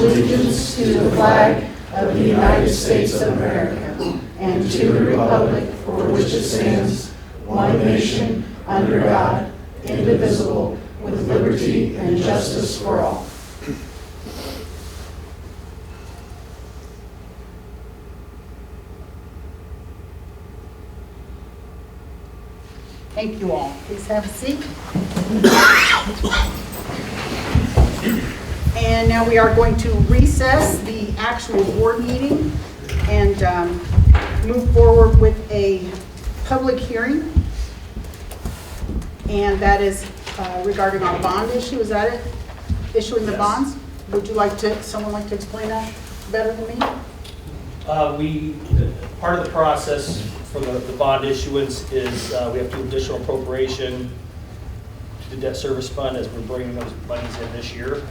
allegiance to the flag of the United States of America and to the republic for which it stands, one nation, under God, indivisible, with liberty and justice for all. Thank you all. Please have a seat. And now we are going to recess the actual board meeting and move forward with a public hearing. And that is regarding our bond issue. Is that it? Issuing the bonds? Would you like to, someone like to explain that better than me? Part of the process for the bond issuance is we have to do additional appropriation to the debt service fund as we're bringing those monies in this year.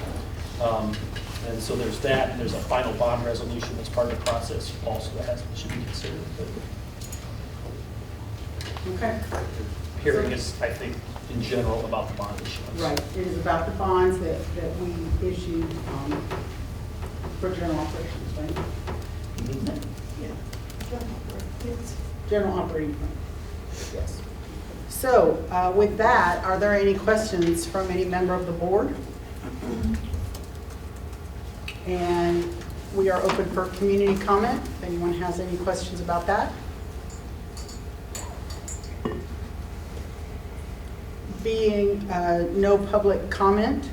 And so there's that, and there's a final bond resolution that's part of the process also that should be considered. Okay. The hearing is, I think, in general about the bond issuance. Right. It is about the bonds that we issued for general operations, right? Mhm. General operating fund. Yes. So with that, are there any questions from any member of the board? And we are open for community comment. If anyone has any questions about that. Being no public comment,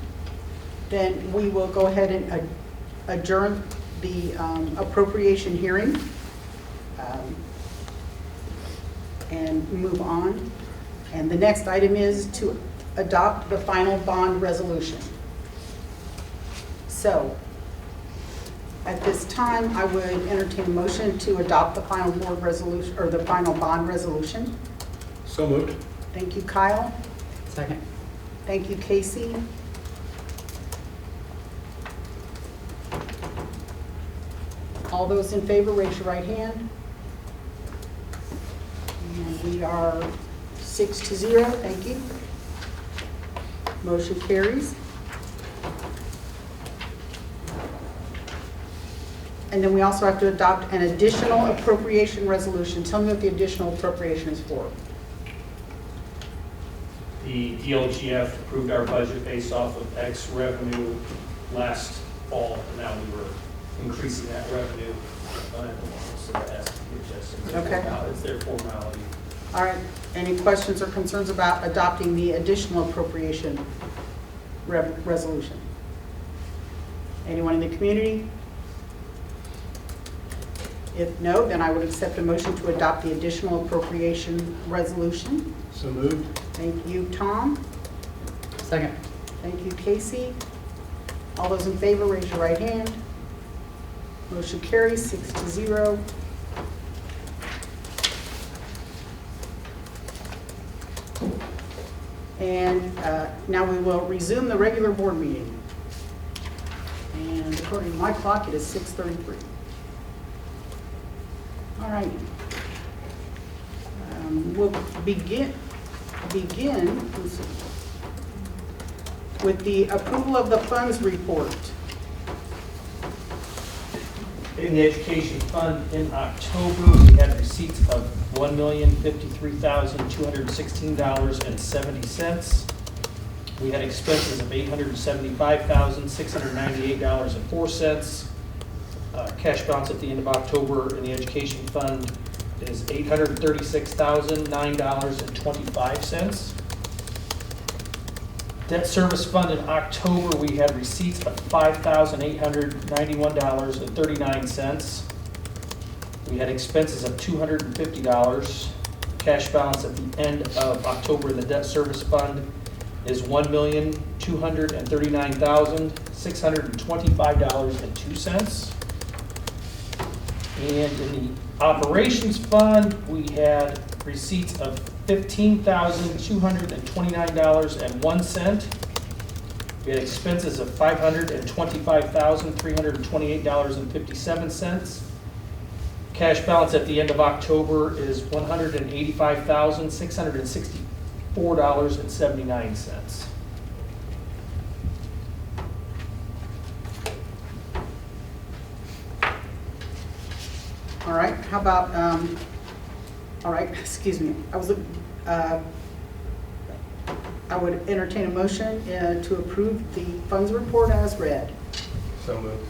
then we will go ahead and adjourn the appropriation hearing and move on. And the next item is to adopt the final bond resolution. So at this time, I would entertain a motion to adopt the final board resolution or the final bond resolution. So moved. Thank you, Kyle. Second. Thank you, Casey. All those in favor, raise your right hand. And we are 6-0. Thank you. Motion carries. And then we also have to adopt an additional appropriation resolution. Tell me what the additional appropriation is for. The DLGF approved our budget based off of X revenue last fall, and now we were increasing that revenue. So that has to be adjusted. Okay. It's their formality. All right. Any questions or concerns about adopting the additional appropriation resolution? Anyone in the community? If no, then I would accept a motion to adopt the additional appropriation resolution. So moved. Thank you, Tom. Second. Thank you, Casey. All those in favor, raise your right hand. Motion carries 6-0. And now we will resume the regular board meeting. And according to my clock, it is 6:33. All right. We'll begin with the approval of the funds report. In the education fund in October, we had receipts of $1,053,216.70. We had expenses of $875,698.04. Cash balance at the end of October in the education fund is $836,009.25. Debt service fund in October, we had receipts of $5,891.39. We had expenses of $250. Cash balance at the end of October in the debt service fund is $1,239,625.02. And in the operations fund, we had receipts of $15,229.01. We had expenses of $525,328.57. Cash balance at the end of October is $185,664.79. how about, all right, excuse me, I would entertain a motion to approve the funds report as read. So moved.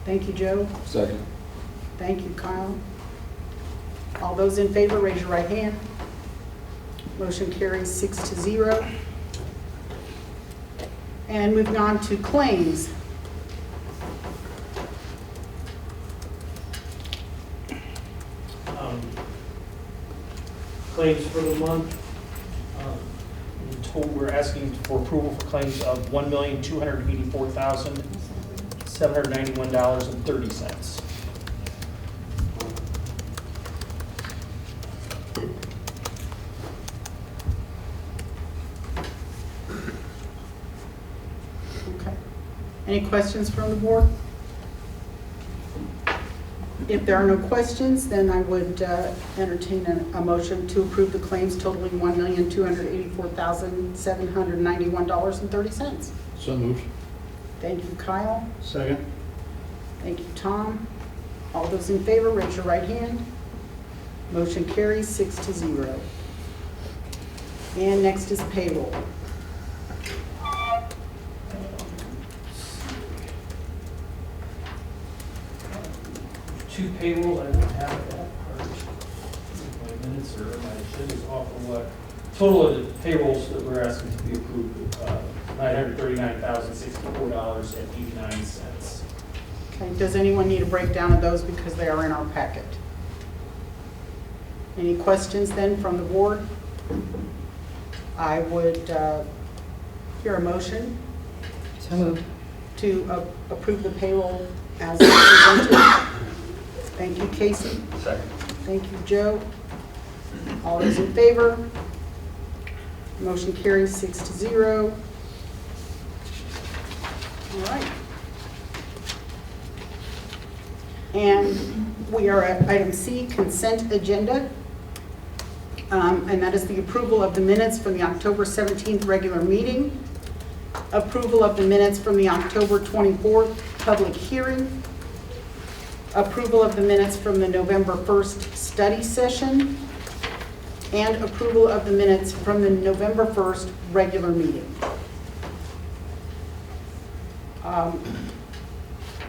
Thank you, Joe. Second. Thank you, Kyle. All those in favor, raise your right hand. Motion carries 6-0. And moving on to claims. Claims for the month. In total, we're asking for approval for claims of $1,284,791.30. Okay. Any questions from the board? If there are no questions, then I would entertain a motion to approve the claims totaling $1,284,791.30. So moved. Thank you, Kyle. Second. Thank you, Tom. All those in favor, raise your right hand. Motion carries 6-0. And next is payroll. Two payrolls, I don't have that part. My minutes are, my agenda's off of what. Total of the payrolls that we're asking to be approved, $939,064.89. Okay, does anyone need a breakdown of those because they are in our packet? Any questions then from the board? I would hear a motion So moved. to approve the payroll as presented. Thank you, Casey. Second. Thank you, Joe. All those in favor? Motion carries 6-0. All right. And we are at item C, consent agenda. And that is the approval of the minutes from the October 17th regular meeting, approval of the minutes from the October 24th public hearing, approval of the minutes from the November 1st study session, and approval of the minutes from the November 1st regular meeting.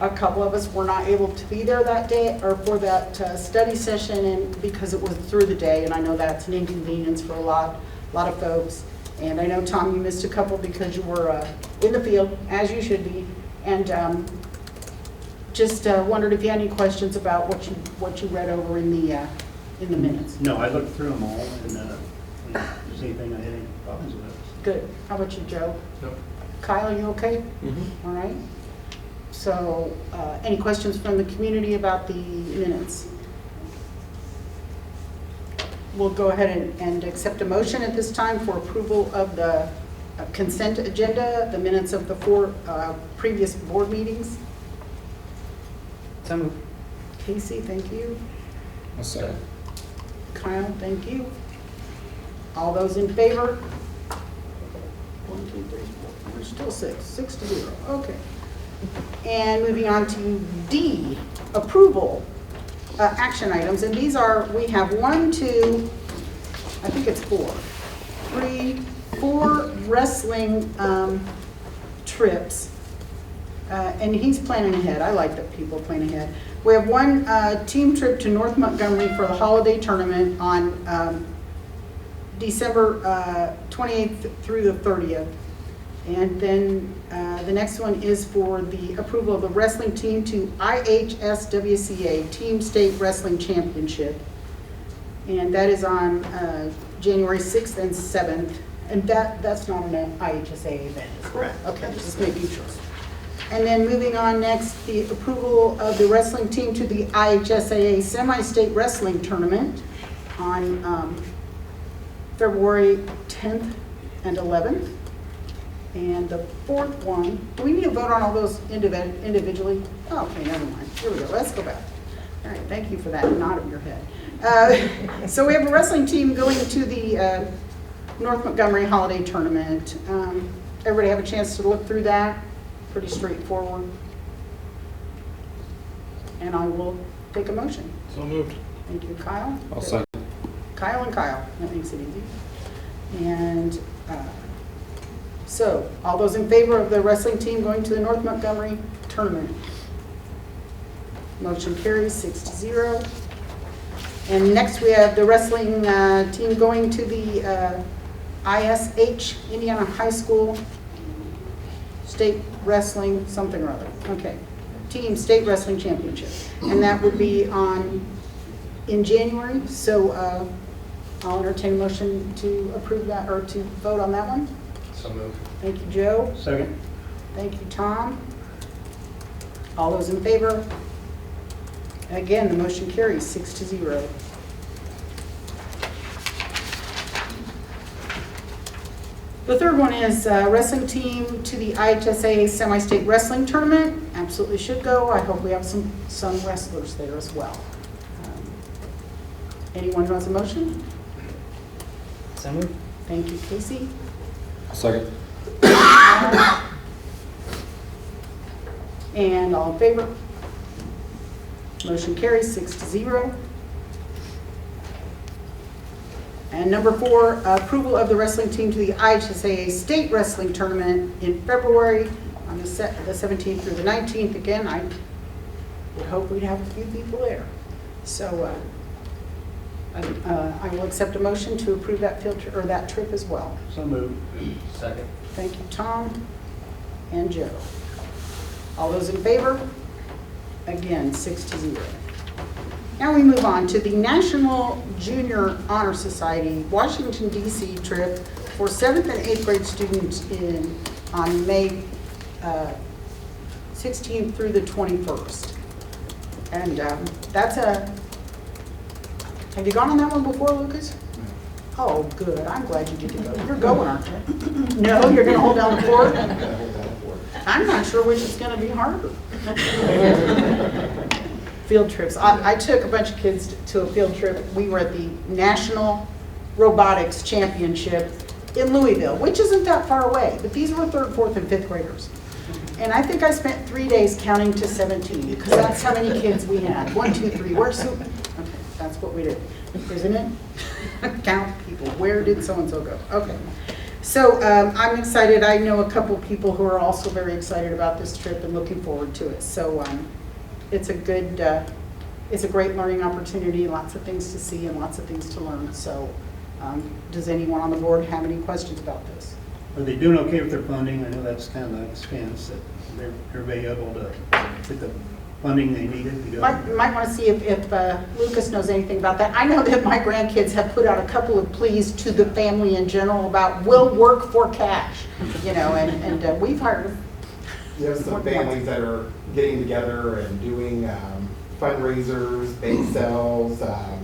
A couple of us were not able to be there that day or for that study session, and because it was through the day, and I know that's an inconvenience for a lot of folks. And I know, Tom, you missed a couple because you were in the field, as you should be, and just wondered if you had any questions about what you read over in the minutes. No, I looked through them all, and if there's anything I had any problems with. Good. How about you, Joe? No. Kyle, are you okay? Mm-hmm. All right. So, any questions from the community about the minutes? We'll go ahead and accept a motion at this time for approval of the consent agenda, the minutes of the 4 previous board meetings. So moved. Casey, thank you. A second. Kyle, thank you. All those in favor? 1, 2, 3, 4. There's still 6-0. Okay. And moving on to D, approval action items. And these are, we have 1, 2, I think it's 4, 3, 4 wrestling trips. And he's planning ahead. I like that people plan ahead. We have 1 team trip to North Montgomery for the holiday tournament on December 28th through the 30th. And then the next one is for the approval of the wrestling team to IHSWCA Team State Wrestling Championship. And that is on January 6th and 7th. And that's not an IHSA event, is it? Correct. Okay, just making sure. And then moving on next, the approval of the wrestling team to the IHSAA Semi-State Wrestling Tournament on February 10th and 11th. And the 4th one, do we need to vote on all those individually? Oh, okay, never mind. Here we go. Let's go back. All right, thank you for that nod of your head. So we have a wrestling team going to the North Montgomery Holiday Tournament. Everybody have a chance to look through that? Pretty straightforward. And I will take a motion? So moved. Thank you, Kyle. I'll second. Kyle and Kyle, that makes it easy. And so, all those in favor of the wrestling team going to the North Montgomery tournament? Motion carries 6-0. And next we have the wrestling team going to the ISH, Indiana High School State Wrestling, something or other. Okay. Team State Wrestling Championship. And that would be in January. So I'll entertain a motion to approve that, or to vote on that one. So moved. Thank you, Joe. Second. Thank you, Tom. All those in favor? Again, the motion carries 6-0. The third one is wrestling team to the IHSA Semi-State Wrestling Tournament. Absolutely should go. I hope we have some wrestlers there as well. Anyone who has a motion? So moved. Thank you, Casey. Second. And all in favor? Motion carries 6-0. And number 4, approval of the wrestling team to the IHSA State Wrestling Tournament in February on the 17th through the 19th. Again, I would hope we'd have a few people there. So I will accept a motion to approve that that trip as well. So moved. Second. Thank you, Tom and Joe. All those in favor? Again, 6-0. Now we move on to the National Junior Honor Society Washington, D.C. trip for 7th and 8th grade students on May 16th through the 21st. And that's have you gone on that one before, Lucas? Oh, good. I'm glad you get to go. You're going, aren't you? No, you're going to hold down the fort? I'm not sure which is going to be harder. Field trips. I took a bunch of kids to a field trip. We were at the National Robotics Championship in Louisville, which isn't that far away, but these were 3rd, 4th, and 5th graders. And I think I spent 3 days counting to 17, because that's how many kids we had. 1, 2, 3, where's Sue? Okay, that's what we did, isn't it? Count people. Where did so-and-so go? Okay. So I'm excited. I know a couple people who are also very excited about this trip and looking forward to it. So it's a great learning opportunity, lots of things to see and lots of things to learn. So does anyone on the board have any questions about this? Are they doing okay with their funding? I know that's kind of an expense that they're able to get the funding they needed to go. You might want to see if Lucas knows anything about that. I know that my grandkids have put out a couple of pleas to the family in general about will work for cash, and we've hired. You have some families that are getting together and doing fundraisers, bake sales. I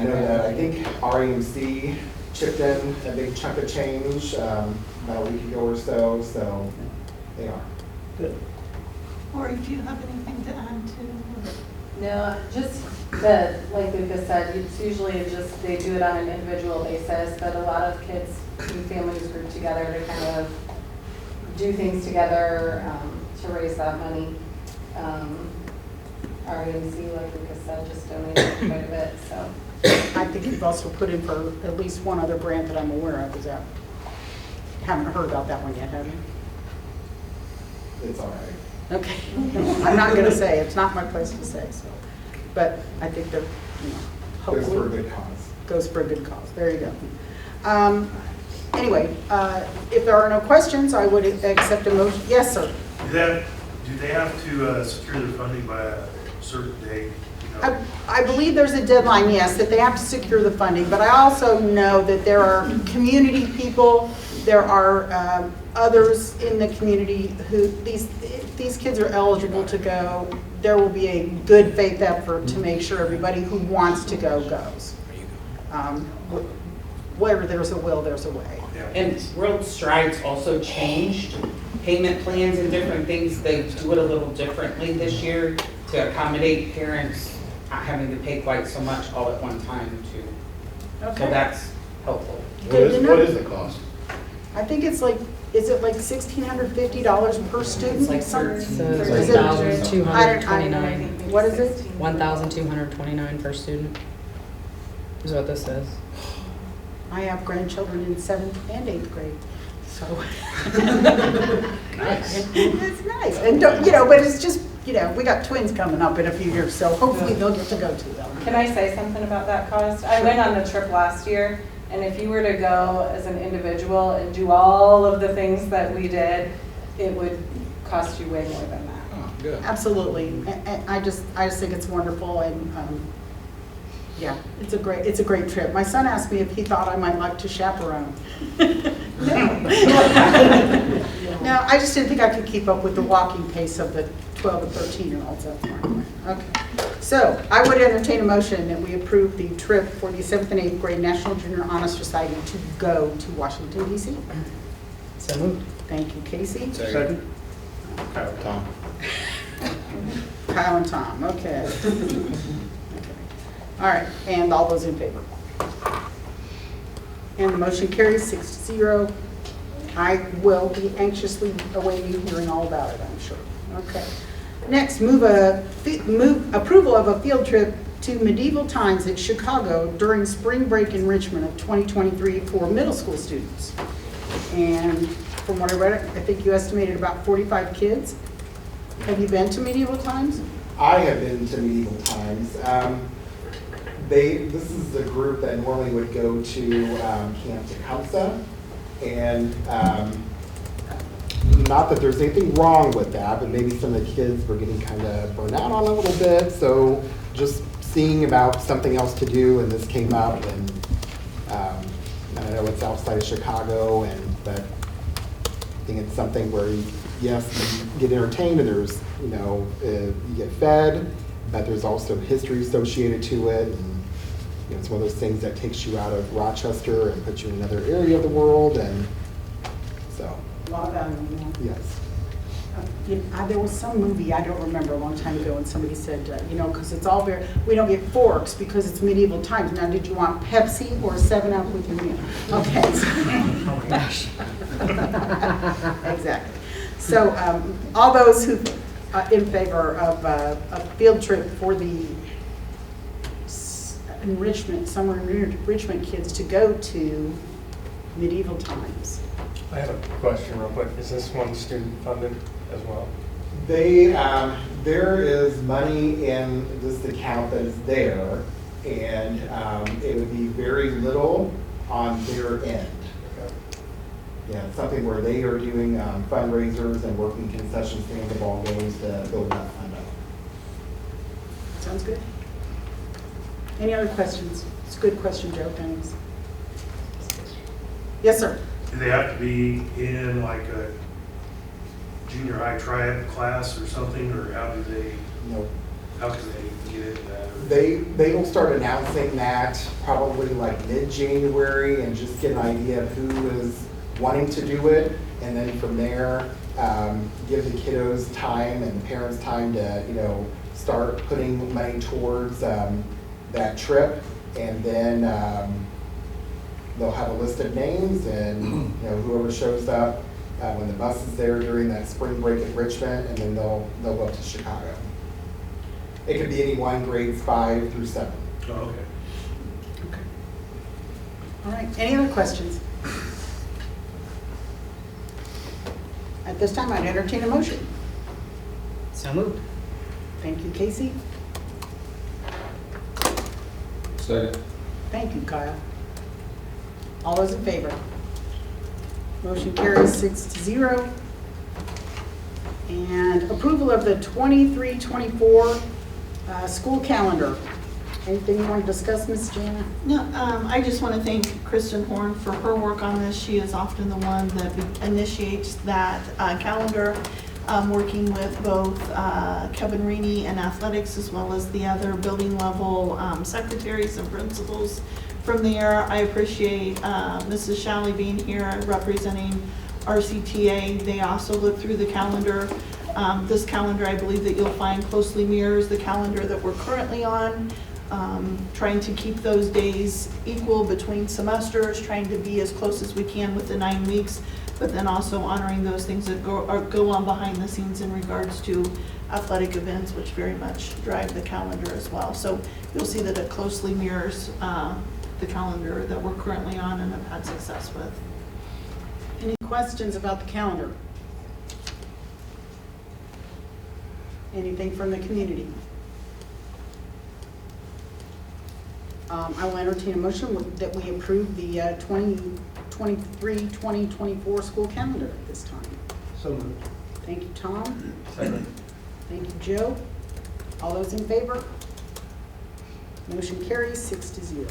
know that I think REMC chipped in a big chunk of change about a week ago or so they are. Good. Or do you have anything to add to? No, just that, like Lucas said, it's usually just they do it on an individual basis, but a lot of kids and families group together to kind of do things together to raise that money. REMC, like Lucas said, just donated quite a bit, so. I think you've also put in for at least one other grant that I'm aware of. Is that? Haven't heard about that one yet, have you? It's all right. Okay. I'm not going to say. It's not my place to say. So, but I think they're, Goes hopefully for a good cause. Goes for a good cause. There you go. Anyway, if there are no questions, I would accept a motion. Yes, sir. Do they have to secure their funding by a certain date? I believe there's a deadline, yes, that they have to secure the funding, but I also know that there are community people, there are others in the community who, these kids are eligible to go. There will be a good faith effort to make sure everybody who wants to go goes. Where there's a will, there's a way. And World Strides also changed payment plans and different things. They do it a little differently this year to accommodate parents not having to pay quite so much all at one time too. Okay. So that's helpful. Good to know. What is the cost? I think it's like, is it like $1,650 per student? It's like Some- $13. is It's it- $1,229. What is it? 1,229 per student is what this says. I have grandchildren in 7th and 8th grade, so. Nice. It's nice, and don't, you know, but it's just, you know, we got twins coming up in a few years, so hopefully they'll get to go to them. Can I say something about that cost? I went on the trip last year, and if you were to go as an individual and do all of the things that we did, it would cost you way more than that. Oh, good. Absolutely, and I just think it's wonderful, and, yeah, it's a great trip. My son asked me if he thought I might like to chaperone. No. No, I just didn't think I could keep up with the walking pace of the 12 and 13-year-olds, that's my point. Okay, so I would entertain a motion that we approve the trip for the 7th and 8th grade National Junior Honor Society to go to Washington DC. So moved. Thank you, Casey. Second? Tom. Kyle and Tom, okay. All right, and all those in favor? And the motion carries 6-0. I will be anxiously awaiting hearing all about it, I'm sure. Okay. Next, move approval of a field trip to medieval times at Chicago during spring break enrichment of 2023 for middle school students. And from what I read, I think you estimated about 45 kids. Have you been to medieval times? I have been to medieval times. This is the group that normally would go to Camp Tecumseh, and not that there's anything wrong with that, but maybe some of the kids were getting kind of burnt out on it a little bit, so just seeing about something else to do, and this came up, and I know it's outside of Chicago, but I think it's something where, yes, you get entertained, and there's, you know, you get fed, but there's also history associated to it, and you know, it's one of those things that takes you out of Rochester and puts you in another area of the world, and so, A lot of value in that. yes. There was some movie, I don't remember, a long time ago, and somebody said, you know, because it's all very, we don't get forks because it's medieval times. Now, did you want Pepsi or 7-Up with your meal? Okay. Oh my gosh. Exactly. So all those who in favor of a field trip for the summer enrichment kids to go to medieval times. I have a question real quick. Is this one student funded as well? There is money in this account that is there, and it would be very little on their end. Yeah, it's something where they are doing fundraisers and working concession stands of all games to build that fund up. Sounds good. Any other questions? It's a good question, Joe, thanks. Yes, sir. Do they have to be in like a junior high triad class or something, or how can they get into that? They will start announcing that probably like mid-January, and just get an idea of who is wanting to do it, and then from there, give the kiddos time and the parents time to, you know, start putting money towards that trip, and then they'll have a list of names, and you know, whoever shows up when the bus is there during that spring break enrichment, and then they'll go up to Chicago. It could be anyone grades 5 through 7. Oh, okay. Okay. All right, any other questions? At this time, I'd entertain a motion. So moved. Thank you, Casey. Second. Thank you, Kyle. All those in favor? Motion carries 6-0. And approval of the 23-24 school calendar. Anything you want to discuss, Ms. Jana? No, I just want to thank Kristen Horn for her work on this. She is often the one that initiates that calendar, working with both Kevin Reaney and athletics, as well as the other building level secretaries and principals from there. I appreciate Mrs. Shalley being here representing RCTA. They also look through the calendar. This calendar, I believe that you'll find closely mirrors the calendar that we're currently on. trying to keep those days equal between semesters, trying to be as close as we can with the 9 weeks, but then also honoring those things that go on behind the scenes in regards to athletic events, which very much drive the calendar as well. So you'll see that it closely mirrors the calendar that we're currently on and have had success with. Any questions about the calendar? Anything from the community? I will entertain a motion that we approve the 2023-2024 school calendar at this time. So moved. Thank you, Tom. Second. Thank you, Joe. All those in favor? Motion carries 6-0.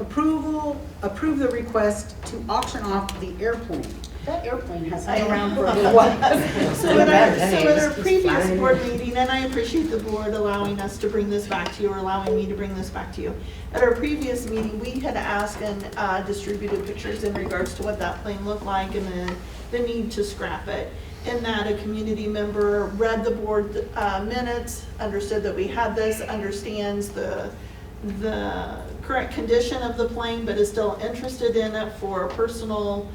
Approve the request to auction off the airplane. That airplane has been around for a little while. So at our previous board meeting, and I appreciate the board allowing us to bring this back to you, or allowing me to bring this back to you. At our previous meeting, we had asked and distributed pictures in regards to what that plane looked like and the need to scrap it. In that, a community member read the board minutes, understood that we had this, understands the current condition of the plane, but is still interested in it for personal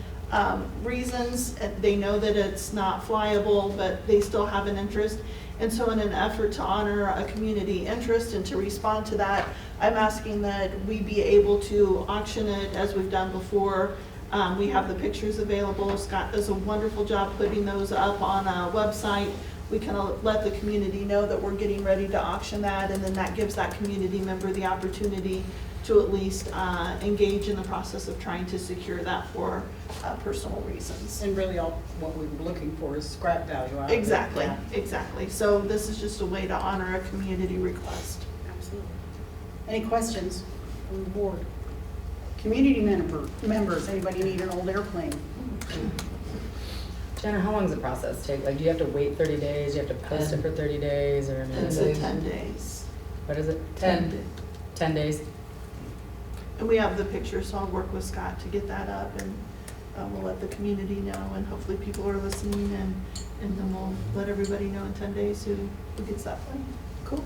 reasons. They know that it's not flyable, but they still have an interest. And so in an effort to honor a community interest and to respond to that, I'm asking that we be able to auction it as we've done before. We have the pictures available. Scott does a wonderful job putting those up on a website. We can let the community know that we're getting ready to auction that, and then that gives that community member the opportunity to at least engage in the process of trying to secure that for personal reasons. And really all what we were looking for is scrap value out of it. Exactly, Yeah. exactly. So this is just a way to honor a community request. Absolutely. Any questions from the board? Community members, anybody need an old airplane? Jenna, how long does the process take? Like, do you have to wait 30 days? Do you have to post it for 30 days? Or I mean, It's a 10 days. what is it? 10 10 days? And we have the picture, so I'll work with Scott to get that up, and we'll let the community know, and hopefully people are listening, and then we'll let everybody know in 10 days who gets that plane. Cool.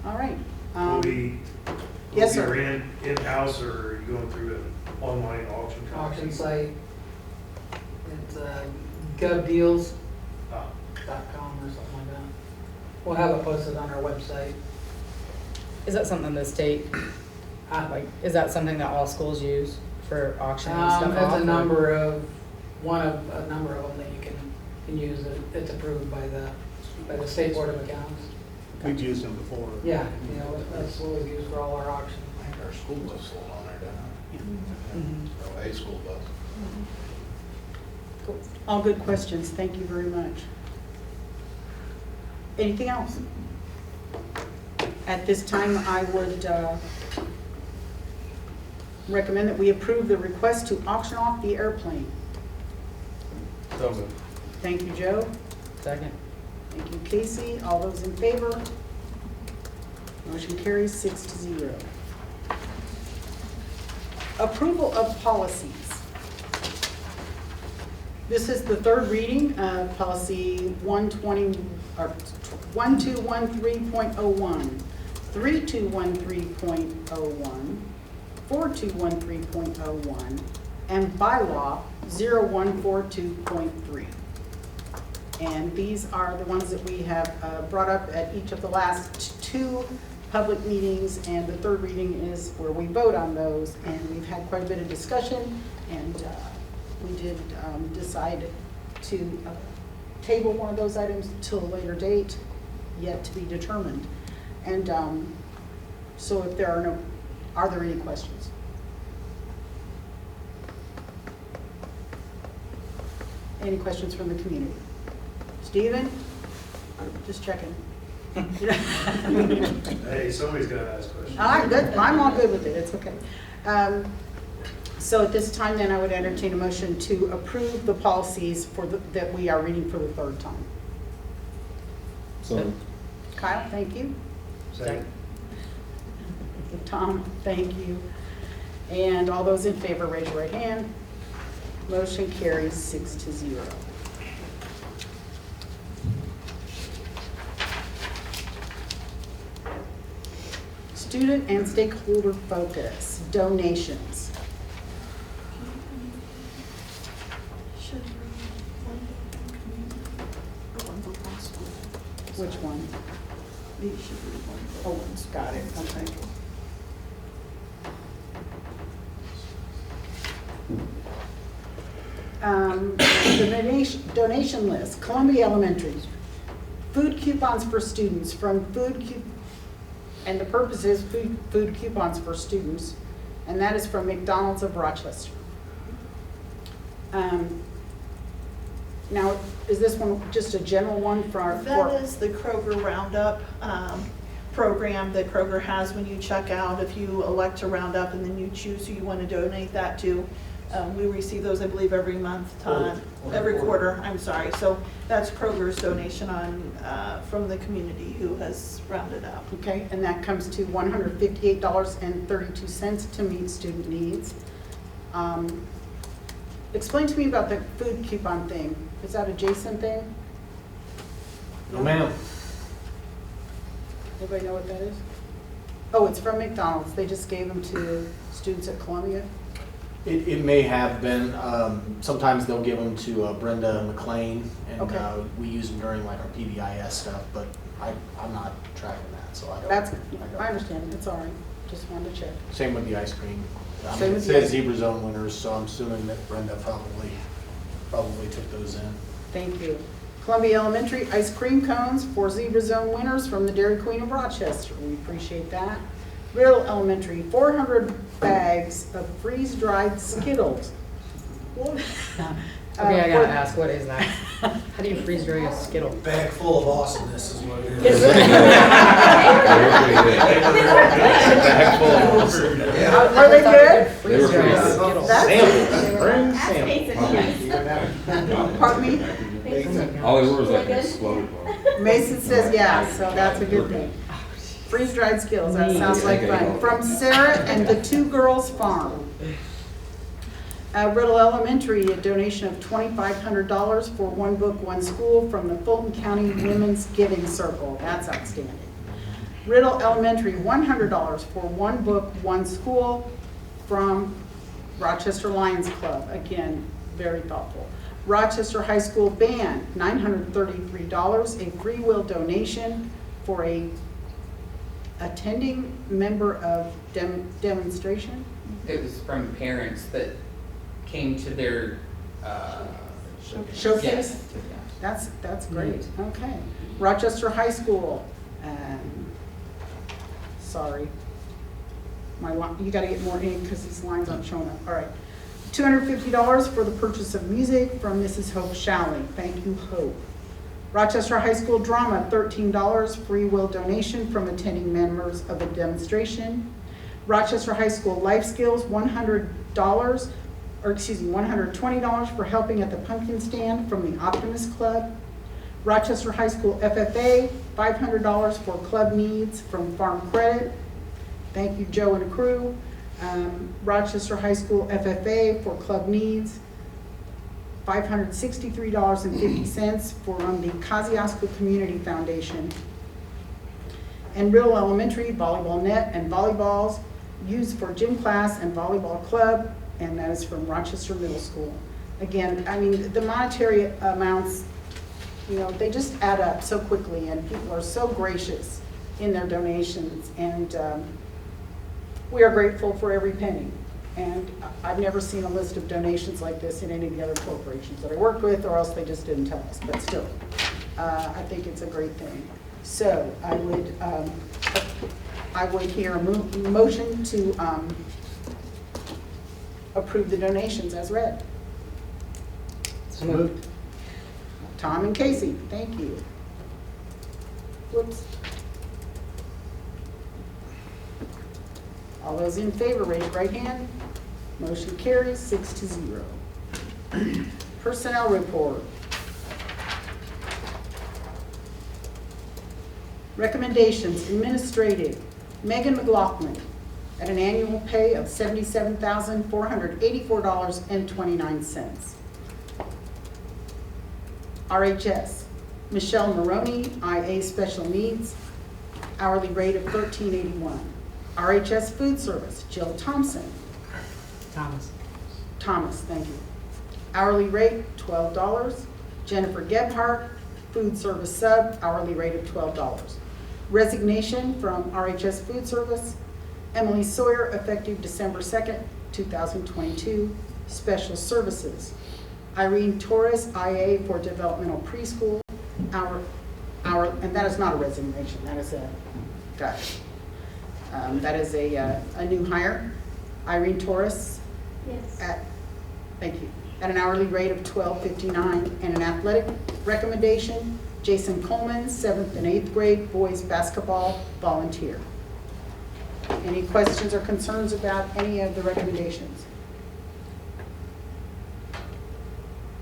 All right. Will Yes, you sir. ran in-house, or are you going through an online auction? Auction site. It's govdeals.com Ah, or something like that. We'll have it posted on our website. Is that something the state, like, is that something that all schools use for auctioning stuff It's off? a or- number of them that you can use. It's approved by the State Board of Accounts. We've used them before. Yeah, that's what we've used for all our auctions. I think our school bus sold on there, doesn't Mhm. it? Or a school bus. Cool. All good questions. Thank you very much. Anything else? At this time, I would recommend that we approve the request to auction off the airplane. So moved. Thank you, Joe. Second. Thank you, Casey. All those in favor? Motion carries 6-0. Approval of policies. This is the third reading of policy 1213.01, 3213.01, 4213.01, and bylaw 0142.3. And these are the ones that we have brought up at each of the last two public meetings, and the third reading is where we vote on those. And we've had quite a bit of discussion, and we did decide to table one of those items till a later date, yet to be determined. And so if there are there any questions? Any questions from the community? Steven? Just checking. Hey, somebody's got to ask questions. All right, good. I'm all good with it. It's okay. So at this time, then, I would entertain a motion to approve the policies that we are reading for the third time. So Kyle, thank you. Second. Tom, thank you. And all those in favor, raise your right hand. Motion carries 6-0. student and stakeholder focus, donations. Should read one book in community, or one book on school. Which one? Maybe should read one book. Oh, got it, okay. The donation list, Columbia Elementary, food coupons for students from and the purpose is food coupons for students, and that is from McDonald's of Rochester. Now, is this one just a general one for? That is the Kroger Roundup program that Kroger has when you check out. If you elect to round up and then you choose who you want to donate that to. We receive those, I believe, every month, every quarter, I'm sorry. So that's Kroger's donation from the community who has rounded up. Okay, and that comes to $158.32 to meet student needs. Explain to me about the food coupon thing. Is that a Jason thing? No, ma'am. Anybody know what that is? Oh, it's from McDonald's. They just gave them to students at Columbia? It may have been, sometimes they'll give them to Brenda McLean, and Okay. we use them during like our PBIS stuff, but I'm not tracking that, so I don't. I understand. It's all right. Just wanted to check. Same with the ice cream. I Same mean, it with the says ice- Zebra Zone winners, so I'm assuming that Brenda probably took those in. Thank you. Columbia Elementary ice cream cones for Zebra Zone winners from the Dairy Queen of Rochester. We appreciate that. Riddle Elementary, 400 bags of freeze-dried Skittles. Okay, I gotta ask, what is that? How do you freeze dry a Skittle? Bag full of awesomeness is what it is. Is it? Bag full of awesomeness. Yeah. Are they good? Freeze dry a Skittle. Pardon me? All they were was like exploded. Mason says yeah, so that's a good thing. Freeze-dried Skittles, that sounds like fun. From Sarah and the Two Girls Farm. Riddle Elementary, a donation of $2,500 for One Book, One School from the Fulton County Women's Giving Circle. That's outstanding. Riddle Elementary, $100 for One Book, One School from Rochester Lions Club. Again, very thoughtful. Rochester High School Band, $933, a free will donation for a attending member of demonstration. It was from parents that came to their Showcase? Yes. That's great, okay. Rochester High School, sorry. You gotta get more ink because these lines aren't showing up, all right. $250 for the purchase of music from Mrs. Hope Shalley, thank you, Hope. Rochester High School Drama, $13, free will donation from attending members of a demonstration. Rochester High School Life Skills, $120 for helping at the pumpkin stand from the Optimist Club. Rochester High School FFA, $500 for club needs from Farm Credit. Thank you, Joe and crew. Rochester High School FFA for club needs, $563.50 from the Kosciuszko Community Foundation. And Riddle Elementary, volleyball net and volleyballs used for gym class and volleyball club, and that is from Rochester Middle School. Again, I mean, the monetary amounts, you know, they just add up so quickly, and people are so gracious in their donations, and we are grateful for every penny. And I've never seen a list of donations like this in any of the other corporations that I worked with, or else they just didn't tell us, but still, I think it's a great thing. So I would hear a motion to approve the donations as read. So moved. Tom and Casey, thank you. Whoops. All those in favor, raise your right hand. Motion carries 6-0. Personnel report. Recommendations, administrative, Megan McLaughlin, at an annual pay of $77,484.29. RHS, Michelle Maroney, IA Special Needs, hourly rate of $13.81. RHS Food Service, Jill Thompson. Thomas, thank you. Hourly rate, $12. Jennifer Gebhardt, food service sub, hourly rate of $12. Resignation from RHS Food Service, Emily Sawyer, effective December 2nd, 2022. Special services, Irene Torres, IA for developmental preschool, and that is not a resignation, that is a new hire. Irene Torres. Yes. Thank you. At an hourly rate of $12.59, and an athletic recommendation, Jason Coleman, 7th and 8th grade boys basketball volunteer. Any questions or concerns about any of the recommendations?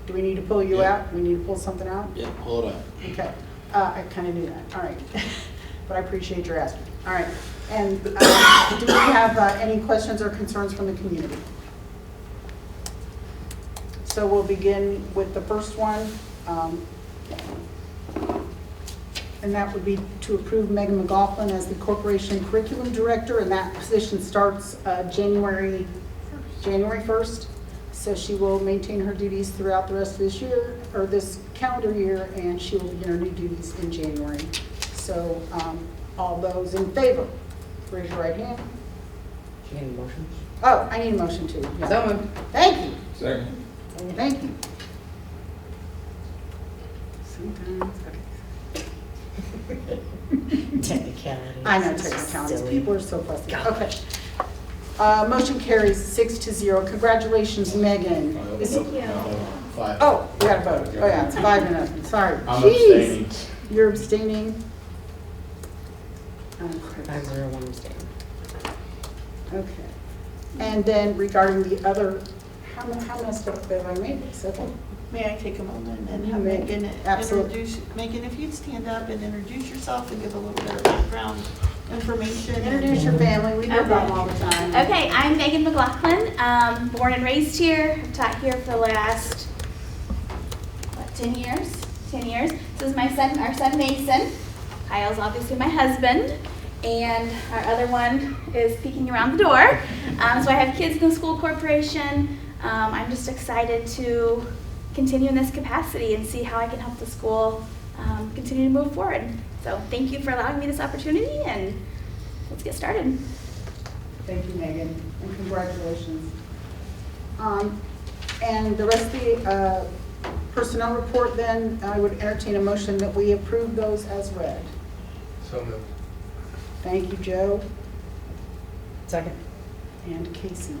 Do we need to pull you out? We need to pull something out? Yeah, pull it out. Okay. I kind of knew that. All right. But I appreciate your asking. All right. And do we have any questions or concerns from the community? So we'll begin with the first one. And that would be to approve Megan McLaughlin as the corporation curriculum director, and that position starts January 1st. So she will maintain her duties throughout the rest of this year, or this calendar year, and she will begin her new duties in January. So all those in favor, raise your right hand. Do you need a motion? Oh, I need a motion too. Yeah. So moved. Thank you. Second. Thank you. Sometimes, okay. Technicality. I know technicalities. Silly. People are so fussy. Okay. Motion carries 6-0. Congratulations, Megan. Is it- Five. Oh, we got a vote. Oh yeah, it's 5-0. Sorry. I'm Jeez. abstaining. You're abstaining? 5-0, abstain. Okay. And then regarding the other, how messed up have I made this? Okay. May I take a moment and You have may. Megan Absolutely. introduce, Megan, if you'd stand up and introduce yourself and give a little bit of background information. Introduce your family. We hear about them all the time. Okay, I'm Megan McLaughlin, born and raised here. I've taught here for the last, 10 years? 10 years. This is our son Mason. Kyle's obviously my husband. And our other one is peeking around the door. So I have kids in the school corporation. I'm just excited to continue in this capacity and see how I can help the school continue to move forward. So thank you for allowing me this opportunity, and let's get started. Thank you, Megan, and congratulations. And the rest of the personnel report, then, I would entertain a motion that we approve those as read. So moved. Thank you, Joe Second. and Casey.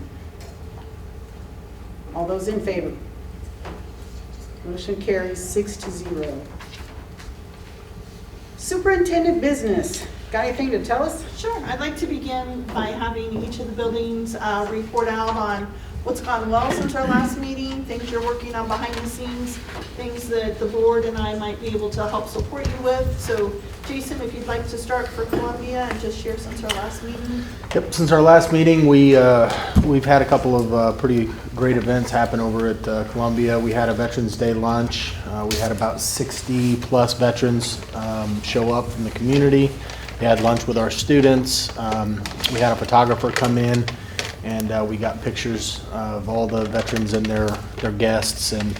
All those in favor? Motion carries 6-0. Superintendent business. Got anything to tell us? Sure, I'd like to begin by having each of the buildings report out on what's gone well since our last meeting, things you're working on behind the scenes, things that the board and I might be able to help support you with. So Jason, if you'd like to start for Columbia and just share since our last meeting. Yep, since our last meeting, we've had a couple of pretty great events happen over at Columbia. We had a Veterans Day lunch. We had about 60 plus veterans show up from the community. We had lunch with our students. We had a photographer come in, and we got pictures of all the veterans and their guests, and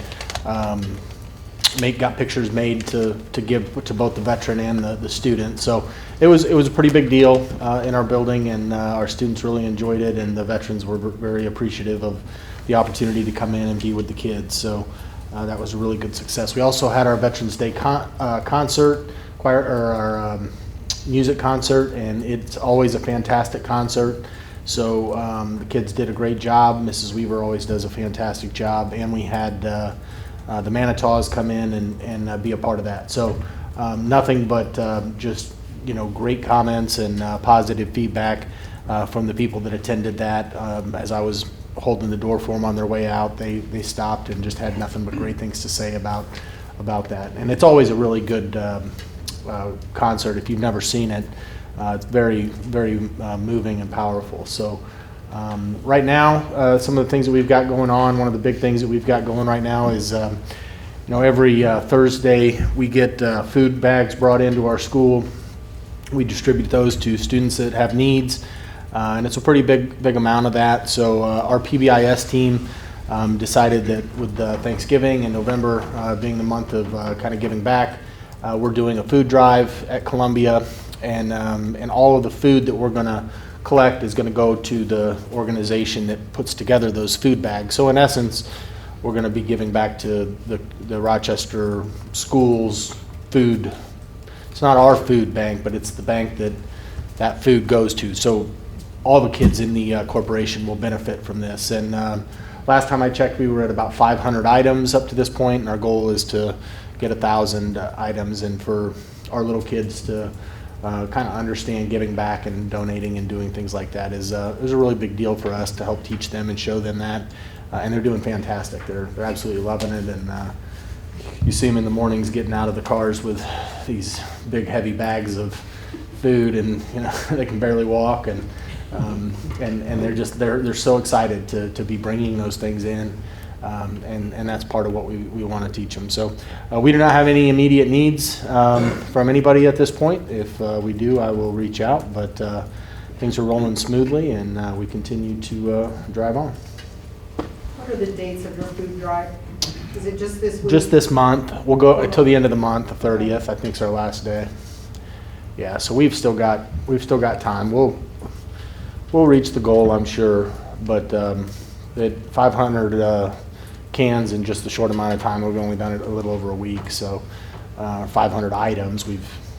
got pictures made to give to both the veteran and the student. So it was a pretty big deal in our building, and our students really enjoyed it, and the veterans were very appreciative of the opportunity to come in and be with the kids. So that was a really good success. We also had our Veterans Day concert, our music concert, and it's always a fantastic concert. So the kids did a great job. Mrs. Weaver always does a fantastic job, and we had the Manitous come in and be a part of that. So nothing but just great comments and positive feedback from the people that attended that. As I was holding the door for them on their way out, they stopped and just had nothing but great things to say about that. And it's always a really good concert. If you've never seen it, it's very, very moving and powerful. So right now, some of the things that we've got going on, one of the big things that we've got going right now is, every Thursday we get food bags brought into our school. We distribute those to students that have needs. And it's a pretty big amount of that. So our PBIS team decided that with Thanksgiving and November being the month of kind of giving back, we're doing a food drive at Columbia, and all of the food that we're going to collect is going to go to the organization that puts together those food bags. So in essence, we're going to be giving back to the Rochester schools food. It's not our food bank, but it's the bank that food goes to. So all the kids in the corporation will benefit from this. And last time I checked, we were at about 500 items up to this point, and our goal is to get 1,000 items, and for our little kids to kind of understand giving back and donating and doing things like that is a really big deal for us to help teach them and show them that. And they're doing fantastic. They're absolutely loving it, and you see them in the mornings getting out of the cars with these big heavy bags of food, and they can barely walk, and they're so excited to be bringing those things in. And that's part of what we want to teach them. So we do not have any immediate needs from anybody at this point. If we do, I will reach out, but things are rolling smoothly, and we continue to drive on. What are the dates of your food drive? Is it just this week? Just this month. We'll go until the end of the month. The 30th, I think, is our last day. Yeah, so we've still got time. We'll reach the goal, I'm sure, but at 500 cans in just a short amount of time. We've only done it a little over a week, so 500 items.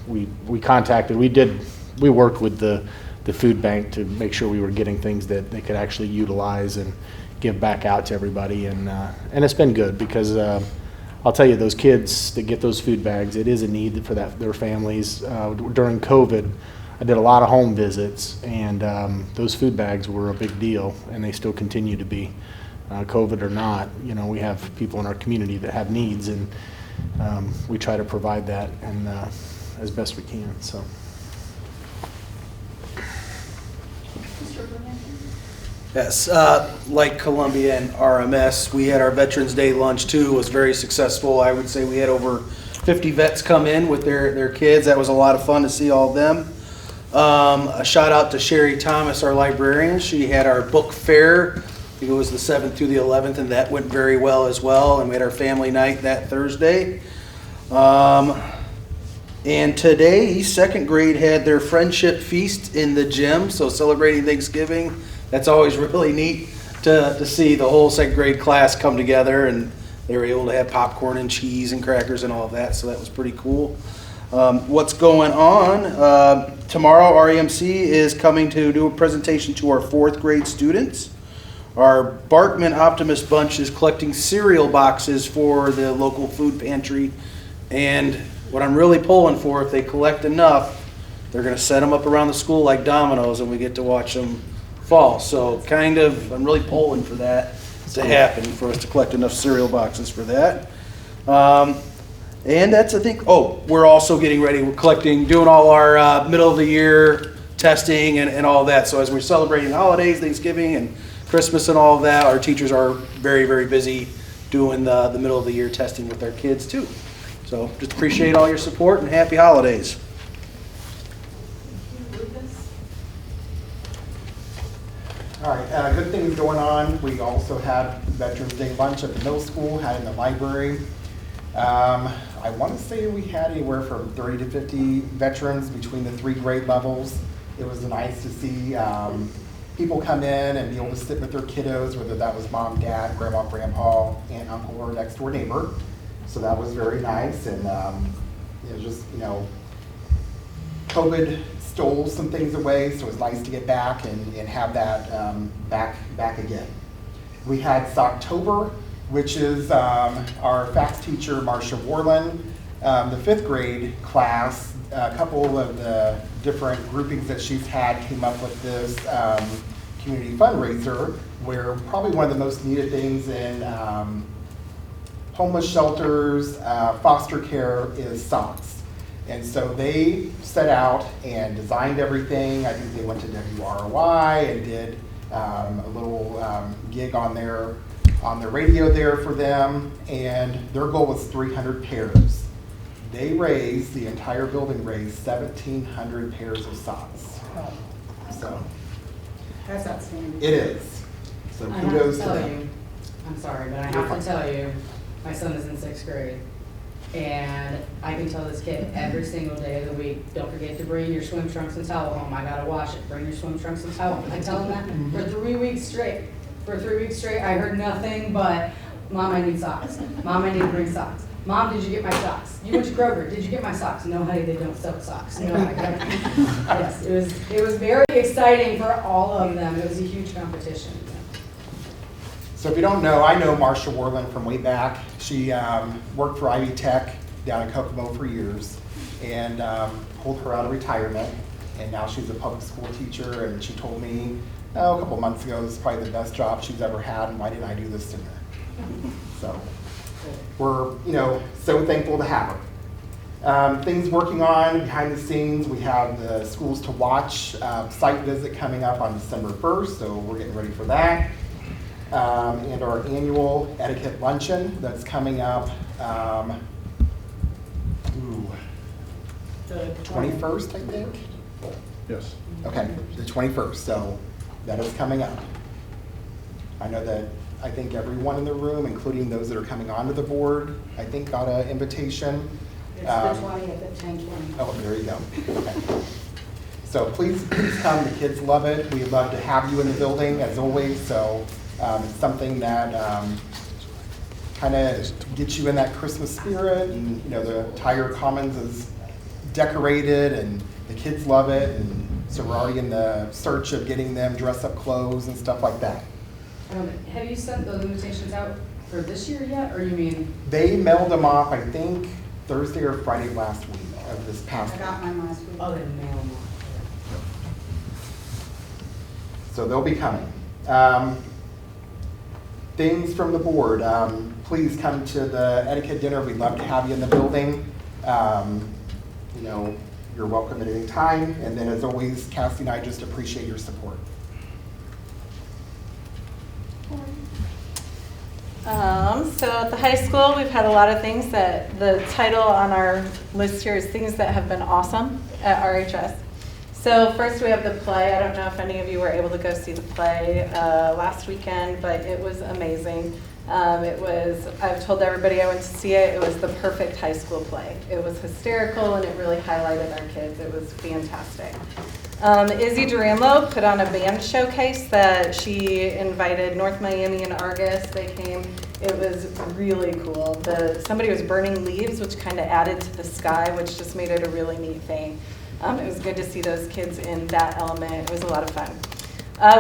We contacted. We worked with the food bank to make sure we were getting things that they could actually utilize and give back out to everybody, and it's been good because I'll tell you, those kids that get those food bags, it is a need for their families. During COVID, I did a lot of home visits, and those food bags were a big deal, and they still continue to be. COVID or not, we have people in our community that have needs, and we try to provide that and as best we can. So. Yes, like Columbia and RMS, we had our Veterans Day lunch too. It was very successful. I would say we had over 50 vets come in with their kids. That was a lot of fun to see all of them. A shout out to Sherry Thomas, our librarian. She had our book fair. I think it was the 7th through the 11th, and that went very well as well. And we had our family night that Thursday. And today, second grade had their friendship feast in the gym, so celebrating Thanksgiving. That's always really neat to see the whole second grade class come together, and they were able to have popcorn and cheese and crackers and all of that, so that was pretty cool. What's going on? Tomorrow, REMC is coming to do a presentation to our 4th grade students. Our Barkman Optimist Bunch is collecting cereal boxes for the local food pantry, and what I'm really pulling for, if they collect enough, they're going to set them up around the school like dominoes, and we get to watch them fall. So I'm really pulling for that to happen, for us to collect enough cereal boxes for that. And that's, I think, we're also getting ready. We're doing all our middle of the year testing and all that. So as we're celebrating holidays, Thanksgiving and Christmas and all of that, our teachers are very, very busy doing the middle of the year testing with our kids too. So just appreciate all your support and happy holidays. All right, good things going on. We also had Veterans Day lunch at the middle school, had in the library. I want to say we had anywhere from 30 to 50 veterans between the 3 grade levels. It was nice to see people come in and be able to sit with their kiddos, whether that was mom, dad, grandma, grandpa, aunt, uncle, or next door neighbor. So that was very nice, and it was just, COVID stole some things away, so it was nice to get back and have that back again. We had Socktober, which is our FACS teacher, Marcia Warland, the 5th grade class. A couple of the different groupings that she's had came up with this community fundraiser, where probably one of the most needed things in homeless shelters, foster care is socks. And so they set out and designed everything. I think they went to WROI and did a little gig on their radio there for them, and their goal was 300 pairs. They raised, the entire building raised 1,700 pairs of socks. So That's outstanding. It is. So I have kudos to to tell them. you, I'm sorry, but I You're have fine. to tell you, my son is in 6th grade. And I can tell this kid every single day of the week, don't forget to bring your swim trunks and towel home. I gotta wash it. Bring your swim trunks and towel home. I tell him that for 3 weeks straight. For 3 weeks straight, I heard nothing but, Mom, I need socks. Mom, I need to bring socks. Mom, did you get my socks? You went to Kroger. Did you get my socks? No, honey, they don't sell socks. No, I got Yes, it was very exciting for all of them. It was a huge competition. So if you don't know, I know Marsha Warland from way back. She worked for Ivy Tech down in Kokomo for years and pulled her out of retirement. And now she's a public school teacher. And she told me, a couple months ago, this is probably the best job she's ever had. And why didn't I do this sooner? So we're, so thankful to have her. Things working on behind the scenes. We have the Schools to Watch site visit coming up on December 1st. So we're getting ready for that. And our annual etiquette luncheon that's coming up The 21st, I think? Yes. Okay, the 21st, so that is coming up. I know that I think everyone in the room, including those that are coming onto the board, I think got an invitation. It's the 20th at 10:20. Oh, there you go. Okay. So please come, the kids love it. We'd love to have you in the building as always, so it's something that kind of gets you in that Christmas spirit, and the entire Commons is decorated and the kids love it, and so we're already in the search of getting them dress up clothes and stuff like that. Have you sent those invitations out for this year yet, or you mean? They mailed them off, I think, Thursday or Friday last week of this past I week. got mine last week. Oh, they mail them off. So they'll be coming. Things from the board. Please come to the etiquette dinner. We'd love to have you in the building. You're welcome at any time. And then as always, Cassie and I just appreciate your support. So at the high school, we've had a lot of things that the title on our list here is things that have been awesome at RHS. So first we have the play. I don't know if any of you were able to go see the play last weekend, but it was amazing. I've told everybody I went to see it, it was the perfect high school play. It was hysterical and it really highlighted our kids. It was fantastic. Izzy Duranlo put on a band showcase that she invited North Miami and Argus. They came. It was really cool. Somebody was burning leaves, which kind of added to the sky, which just made it a really neat thing. It was good to see those kids in that element. It was a lot of fun.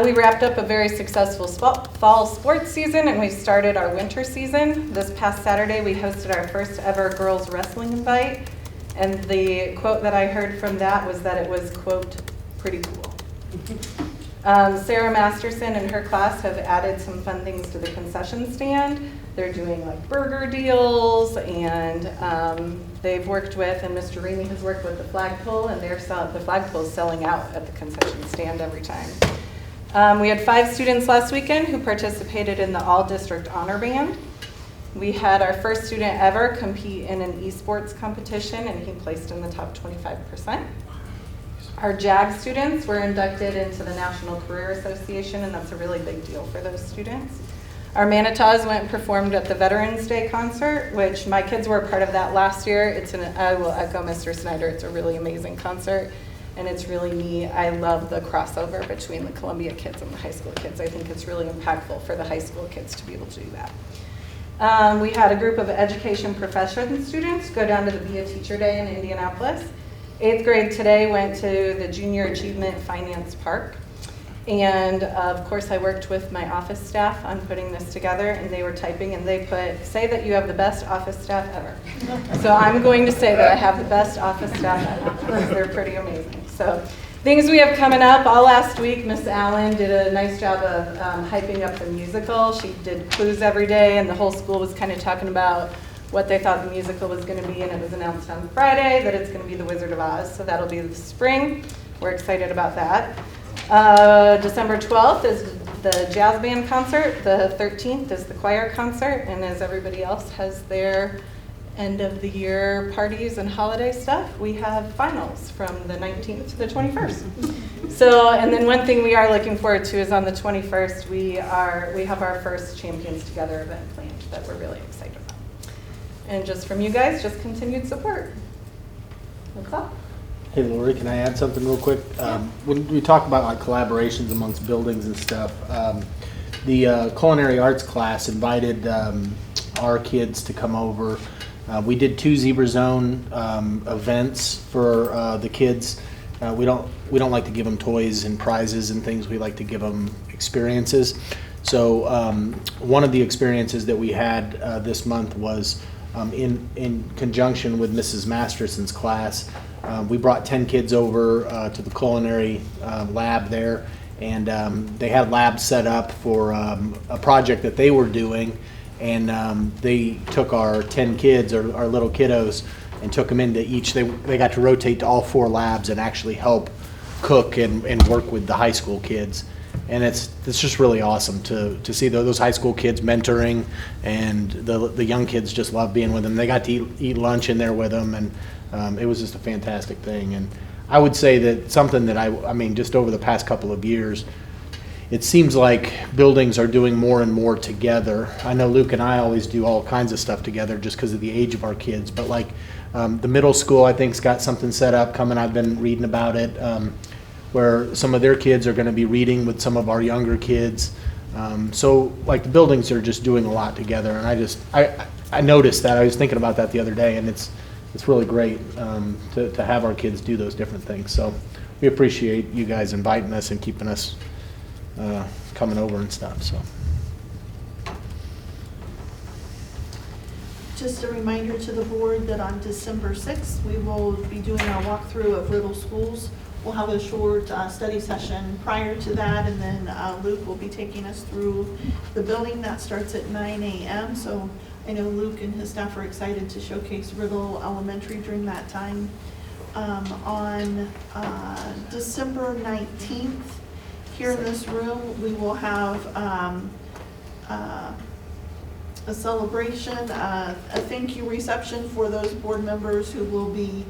We wrapped up a very successful fall sports season, and we started our winter season. This past Saturday, we hosted our first ever girls wrestling invite, and the quote that I heard from that was that it was, quote, pretty cool. Sarah Masterson and her class have added some fun things to the concession stand. They're doing like burger deals, and they've worked with, and Mr. Reamy has worked with the flagpole, and the flagpole is selling out at the concession stand every time. We had 5 students last weekend who participated in the all-district honor band. We had our first student ever compete in an esports competition, and he placed in the top 25%. Our JAG students were inducted into the National Career Association, and that's a really big deal for those students. Our Manitas went and performed at the Veterans Day concert, which my kids were a part of that last year. I will echo Mr. Snyder, it's a really amazing concert, and it's really neat. I love the crossover between the Columbia kids and the high school kids. I think it's really impactful for the high school kids to be able to do that. We had a group of education profession students go down to the Be a Teacher Day in Indianapolis. 8th grade today went to the Junior Achievement Finance Park. And of course I worked with my office staff on putting this together, and they were typing, and they put, say that you have the best office staff ever. So I'm going to say that I have the best office staff ever, because they're pretty amazing. So things we have coming up, all last week, Miss Allen did a nice job of hyping up the musical. She did clues every day, and the whole school was kind of talking about what they thought the musical was going to be, and it was announced on Friday that it's going to be The Wizard of Oz, so that'll be this spring. We're excited about that. December 12th is the jazz band concert. The 13th is the choir concert, and as everybody else has their end of the year parties and holiday stuff, we have finals from the 19th to the 21st. So, and then one thing we are looking forward to is on the 21st, we have our first Champions Together event planned that we're really excited about. And just from you guys, just continued support. That's all. Hey Lori, can I add something real quick? When we talk about like collaborations amongst buildings and stuff, the culinary arts class invited our kids to come over. We did 2 Zebra Zone events for the kids. We don't like to give them toys and prizes and things. We like to give them experiences. So one of the experiences that we had this month was in conjunction with Mrs. Masterson's class. We brought 10 kids over to the culinary lab there, and they had labs set up for a project that they were doing, and they took our 10 kids, our little kiddos, and took them into each. They got to rotate to all 4 labs and actually help cook and work with the high school kids. And it's just really awesome to see those high school kids mentoring, and the young kids just love being with them. They got to eat lunch in there with them, and it was just a fantastic thing. And I would say that something that I mean, just over the past couple of years, it seems like buildings are doing more and more together. I know Luke and I always do all kinds of stuff together just because of the age of our kids, but like the middle school, I think's got something set up coming. I've been reading about it. Where some of their kids are going to be reading with some of our younger kids. So like the buildings are just doing a lot together, and I noticed that. I was thinking about that the other day, and it's really great to have our kids do those different things. So we appreciate you guys inviting us and keeping us coming over and stuff. So just a reminder to the board that on December 6th, we will be doing our walkthrough of Riddle Schools. We'll have a short study session prior to that, and then Luke will be taking us through the building. That starts at 9 a.m. So I know Luke and his staff are excited to showcase Riddle Elementary during that time. On December 19th, here in this room, we will have a celebration, a thank you reception for those board members who will be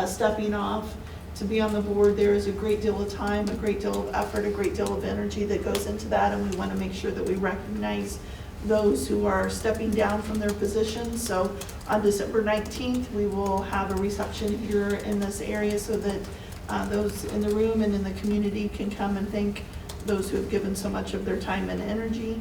stepping off. To be on the board, there is a great deal of time, a great deal of effort, a great deal of energy that goes into that, and we want to make sure that we recognize those who are stepping down from their positions. So on December 19th, we will have a reception here in this area so that those in the room and in the community can come and thank those who have given so much of their time and energy.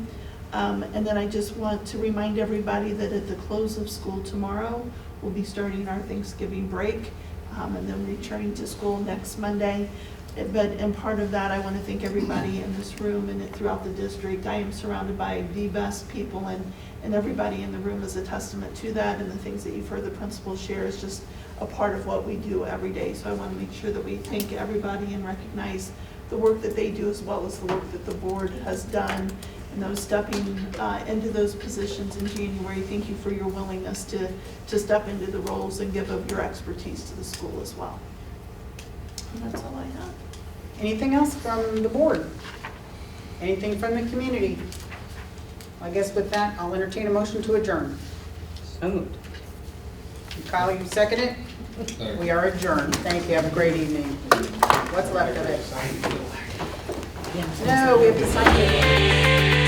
And then I just want to remind everybody that at the close of school tomorrow, we'll be starting our Thanksgiving break. And then returning to school next Monday. But in part of that, I want to thank everybody in this room and throughout the district. I am surrounded by the best people, and everybody in the room is a testament to that, and the things that you've heard the principals share is just a part of what we do every day. So I want to make sure that we thank everybody and recognize the work that they do as well as the work that the board has done. And those stepping into those positions in January, thank you for your willingness to step into the roles and give of your expertise to the school as well. And that's all I have. Anything else from the board? Anything from the community? I guess with that, I'll entertain a motion to adjourn. So moved. Kyle, you second it? We are adjourned. Thank you. Have a great evening. What's left of it? No, we have to sign it.